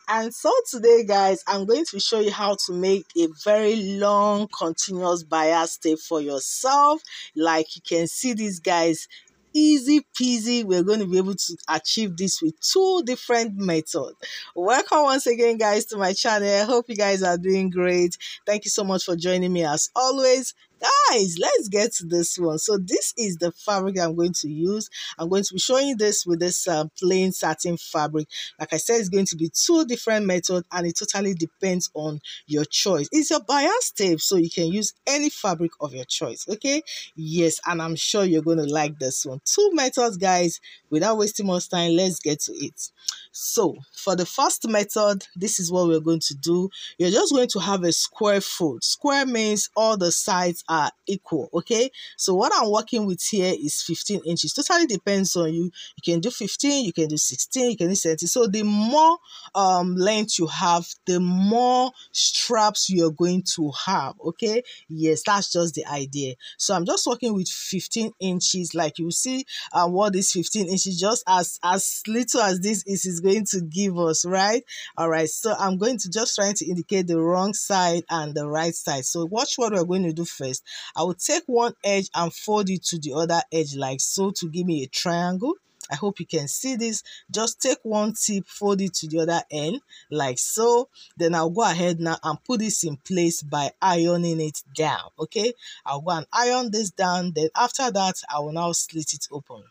And so today, guys, I'm going to show you how to make a very long continuous bias tape for yourself. Like you can see these guys, easy peasy. We're going to be able to achieve this with two different methods. Welcome once again, guys, to my channel. I hope you guys are doing great. Thank you so much for joining me as always. Guys, let's get to this one. So this is the fabric I'm going to use. I'm going to be showing you this with this plain satin fabric. Like I said, it's going to be two different methods and it totally depends on your choice. It's your bias tape, so you can use any fabric of your choice, okay? Yes, and I'm sure you're going to like this one. Two methods, guys. Without wasting much time, let's get to it. So for the first method, this is what we're going to do. You're just going to have a square fold. Square means all the sides are equal, okay? So what I'm working with here is 15 inches. Totally depends on you. You can do 15, you can do 16, you can do 17. So the more length you have, the more straps you're going to have, okay? Yes, that's just the idea. So I'm just working with 15 inches. Like you see what is 15 inches, just as little as this is going to give us, right? All right, so I'm going to just trying to indicate the wrong side and the right side. So watch what we're going to do first. I will take one edge and fold it to the other edge like so to give me a triangle. I hope you can see this. Just take one tip, fold it to the other end like so. Then I'll go ahead now and put this in place by ironing it down, okay? I'll go and iron this down. Then after that, I will now slit it open.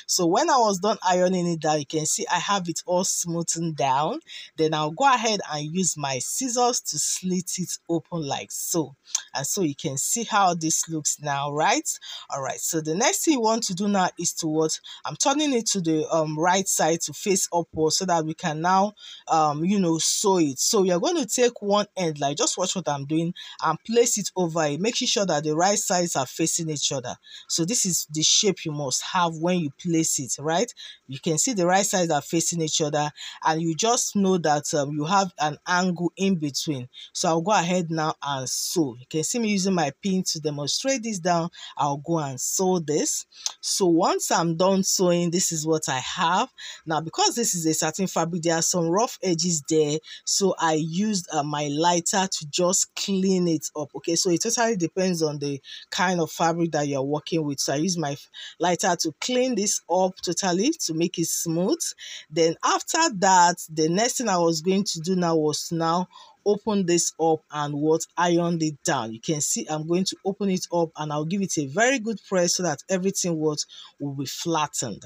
So when I was done ironing it down, you can see I have it all smoothened down. Then I'll go ahead and use my scissors to slit it open like so. And so you can see how this looks now, right? All right, so the next thing you want to do now is to what? I'm turning it to the right side to face upward so that we can now, sew it. So you're going to take one end, like just watch what I'm doing, and place it over it, making sure that the right sides are facing each other. So this is the shape you must have when you place it, right? You can see the right sides are facing each other and you just know that you have an angle in between. So I'll go ahead now and sew. You can see me using my pin to demonstrate this down. I'll go and sew this. So once I'm done sewing, this is what I have. Now because this is a satin fabric, there are some rough edges there, so I used my lighter to just clean it up, okay? So it totally depends on the kind of fabric that you're working with. So I use my lighter to clean this up totally to make it smooth. Then after that, the next thing I was going to do now was to now open this up and what ironed it down. You can see I'm going to open it up and I'll give it a very good press so that everything will be flattened.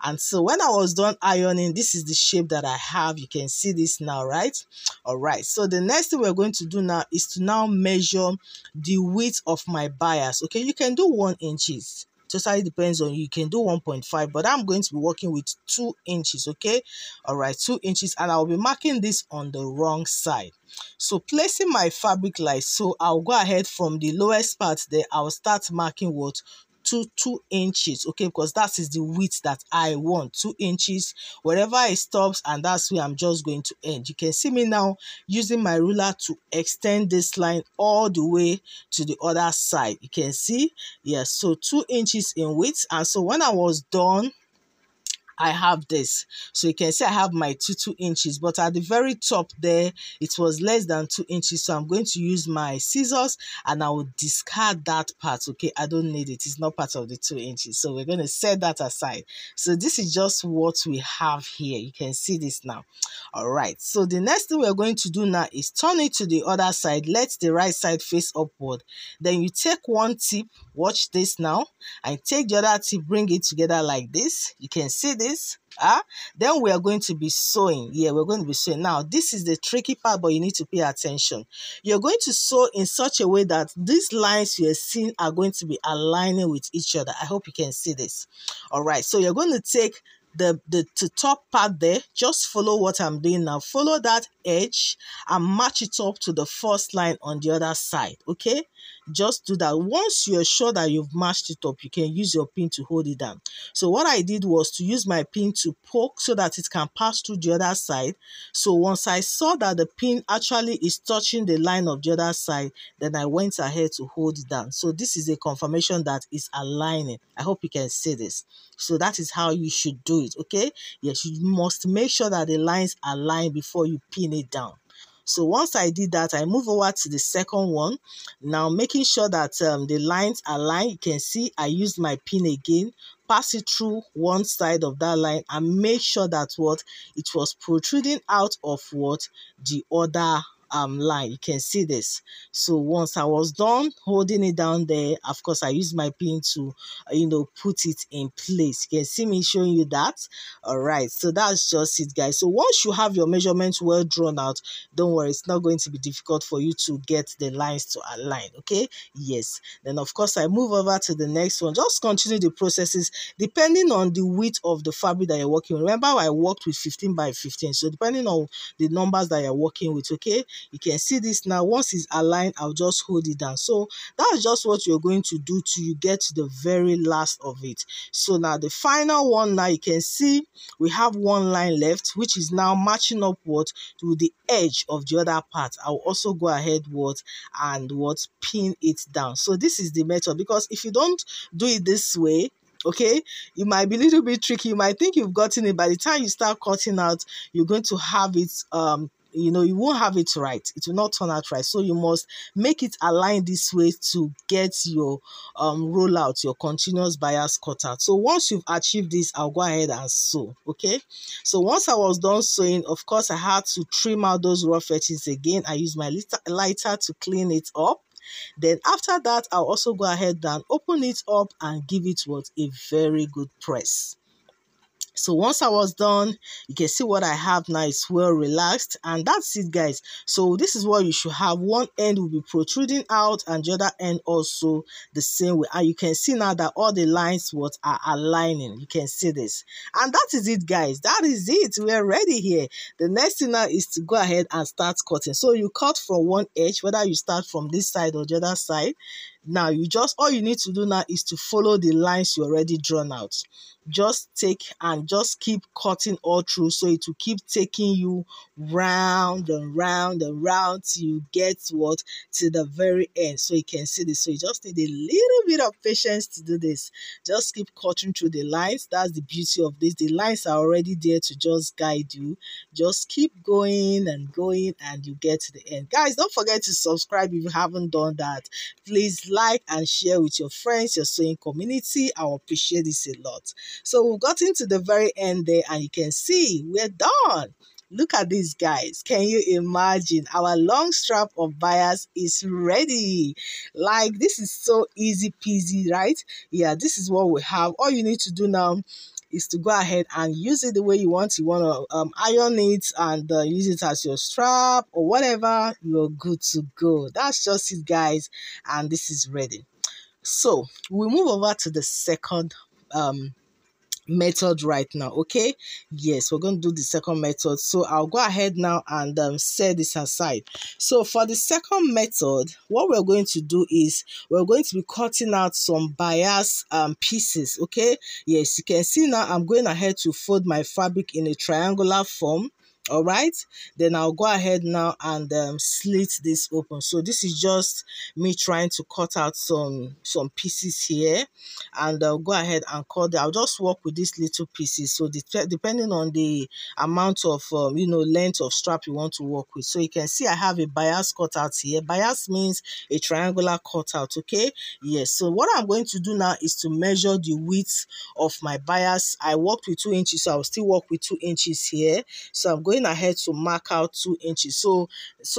And so when I was done ironing, this is the shape that I have. You can see this now, right? All right, so the next thing we're going to do now is to now measure the width of my bias. Okay, you can do 1 inches. Totally depends on you. You can do 1.5, but I'm going to be working with 2 inches, okay? All right, 2 inches, and I'll be marking this on the wrong side. So placing my fabric like so, I'll go ahead from the lowest part there. I'll start marking what? 2 inches, okay, because that is the width that I want, 2 inches wherever it stops, and that's where I'm just going to end. You can see me now using my ruler to extend this line all the way to the other side. You can see, yes, so 2 inches in width. And so when I was done, I have this. So you can see I have my 2 inches, but at the very top there, it was less than 2 inches. So I'm going to use my scissors and I will discard that part, okay? I don't need it. It's not part of the 2 inches. So we're going to set that aside. So this is just what we have here. You can see this now. All right. So the next thing we're going to do now is turn it to the other side. Let the right side face upward. Then you take one tip. Watch this now. And take the other tip, bring it together like this. You can see this. Then we are going to be sewing. Yeah, we're going to be sewing. Now, this is the tricky part, but you need to pay attention. You're going to sew in such a way that these lines you're seeing are going to be aligning with each other. I hope you can see this. All right, so you're going to take the top part there. Just follow what I'm doing now. Follow that edge and match it up to the first line on the other side, okay? just do that. Once you're sure that you've matched it up, you can use your pin to hold it down. So what I did was to use my pin to poke so that it can pass through the other side. So once I saw that the pin actually is touching the line of the other side, then I went ahead to hold it down. So this is a confirmation that it's aligning. I hope you can see this. So that is how you should do it, okay? Yes, you must make sure that the lines align before you pin it down. So once I did that, I move over to the second one. Now making sure that the lines align, you can see I used my pin again, pass it through one side of that line and make sure that what it was protruding out of what the other line. You can see this. So once I was done holding it down there, of course I used my pin to put it in place. You can see me showing you that. All right, so that's just it, guys. So once you have your measurements well drawn out, don't worry, it's not going to be difficult for you to get the lines to align, okay? Yes. Then of course I move over to the next one. Just continue the processes depending on the width of the fabric that you're working with. Remember, I worked with 15 by 15, so depending on the numbers that you're working with, okay? You can see this now. Once it's aligned, I'll just hold it down. So that's just what you're going to do till you get to the very last of it. So now the final one, now you can see we have one line left, which is now matching up to the edge of the other part. I'll also go ahead and pin it down. So this is the method, because if you don't do it this way, okay, it might be a little bit tricky. You might think you've gotten it. By the time you start cutting out, you're going to have it you won't have it right. It will not turn out right. So you must make it align this way to get your rollout, your continuous bias cutout. So once you've achieved this, I'll go ahead and sew, okay? So once I was done sewing, of course I had to trim out those rough edges again. I used my lighter to clean it up. Then after that, I'll also go ahead and open it up and give it a very good press. So once I was done, you can see what I have now is well relaxed, and that's it, guys. So this is what you should have. One end will be protruding out and the other end also the same way. And you can see now that all the lines are aligning. You can see this. And that is it, guys. That is it. We're ready here. The next thing now is to go ahead and start cutting. So you cut from one edge, whether you start from this side or the other side. Now all you need to do now is to follow the lines you already drawn out. Just take and just keep cutting all through, so it will keep taking you round and round and round till you get to the very end. So you can see this. So you just need a little bit of patience to do this. Just keep cutting through the lines. That's the beauty of this. The lines are already there to just guide you. Just keep going and going and you get to the end. Guys, don't forget to subscribe if you haven't done that. Please like and share with your friends, your sewing community. I will appreciate this a lot. So we've gotten to the very end there, and you can see we're done. Look at this, guys. Can you imagine? Our long strap of bias is ready. Like, this is so easy peasy, right? Yeah, this is what we have. All you need to do now is to go ahead and use it the way you want. You want to iron it and use it as your strap or whatever. You're good to go. That's just it, guys. And this is ready. So we move over to the second method right now, okay? Yes, we're going to do the second method. So I'll go ahead now and set this aside. So for the second method, what we're going to do is we're going to be cutting out some bias pieces, okay? Yes, you can see now I'm going ahead to fold my fabric in a triangular form. All right, then I'll go ahead now and slit this open. So this is just me trying to cut out some pieces here, and I'll go ahead and cut. I'll just work with these little pieces. So depending on the amount of length of strap you want to work with. So you can see I have a bias cutout here. Bias means a triangular cutout, okay? Yes. So what I'm going to do now is to measure the width of my bias. I worked with 2 inches, so I'll still work with 2 inches here. So I'm going ahead to mark out 2 inches. So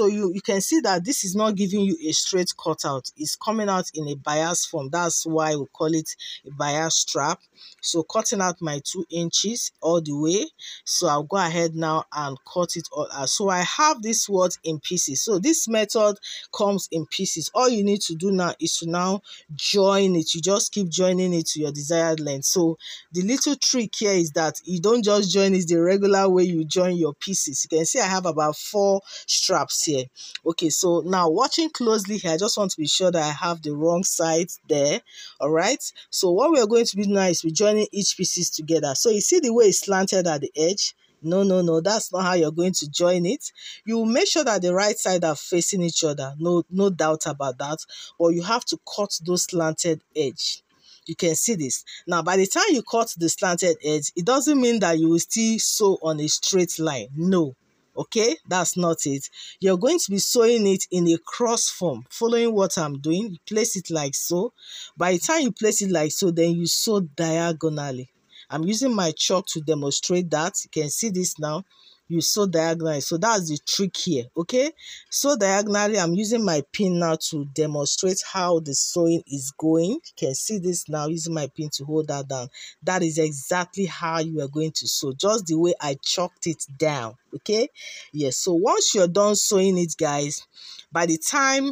you can see that this is not giving you a straight cutout. It's coming out in a bias form. That's why we call it a bias strap. So cutting out my 2 inches all the way. So I'll go ahead now and cut it all out. So I have this in pieces. So this method comes in pieces. All you need to do now is to now join it. You just keep joining it to your desired length. So the little trick here is that you don't just join it the regular way you join your pieces. You can see I have about 4 straps here. Okay, so now watching closely here, I just want to be sure that I have the wrong side there. All right, so what we are going to be now is we're joining each pieces together. So you see the way it's slanted at the edge? No, that's not how you're going to join it. You make sure that the right side are facing each other. No doubt about that. Or you have to cut those slanted edge. You can see this. Now, by the time you cut the slanted edge, it doesn't mean that you will still sew on a straight line. No. Okay, that's not it. You're going to be sewing it in a cross form, following what I'm doing. You place it like so. By the time you place it like so, then you sew diagonally. I'm using my chalk to demonstrate that. You can see this now. You sew diagonally. So that's the trick here. Okay, sew diagonally. I'm using my pin now to demonstrate how the sewing is going. You can see this now, using my pin to hold that down. That is exactly how you are going to sew, just the way I chalked it down. Okay, yes. So once you're done sewing it, guys, by the time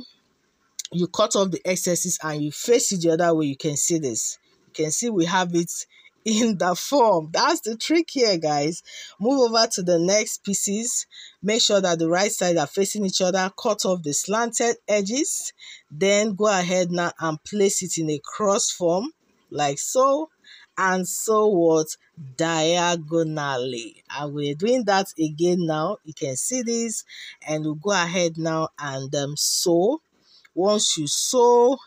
you cut off the excesses and you face it the other way, you can see this. You can see we have it in the form. That's the trick here, guys. Move over to the next pieces. Make sure that the right side are facing each other. Cut off the slanted edges. Then go ahead now and place it in a cross form like so. And sew what? Diagonally. And we're doing that again now. You can see this. And we'll go ahead now and sew. Once you sew,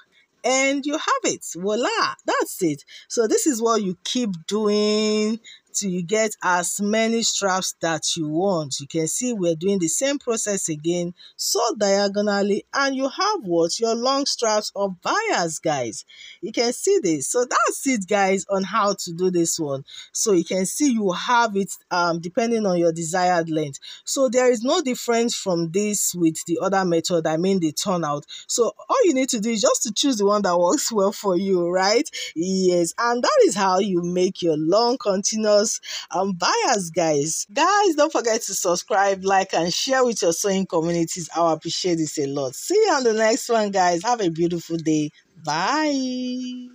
and you have it. Voila, that's it. So this is what you keep doing till you get as many straps that you want. You can see we're doing the same process again. Sew diagonally, and you have what? Your long straps of bias, guys. You can see this. So that's it, guys, on how to do this one. So you can see you have it depending on your desired length. So there is no difference from this with the other method, I mean the turnout. So all you need to do is just to choose the one that works well for you, right? Yes, and that is how you make your long continuous bias, guys. Don't forget to subscribe, like, and share with your sewing communities. I appreciate this a lot. See you on the next one, guys. Have a beautiful day. Bye.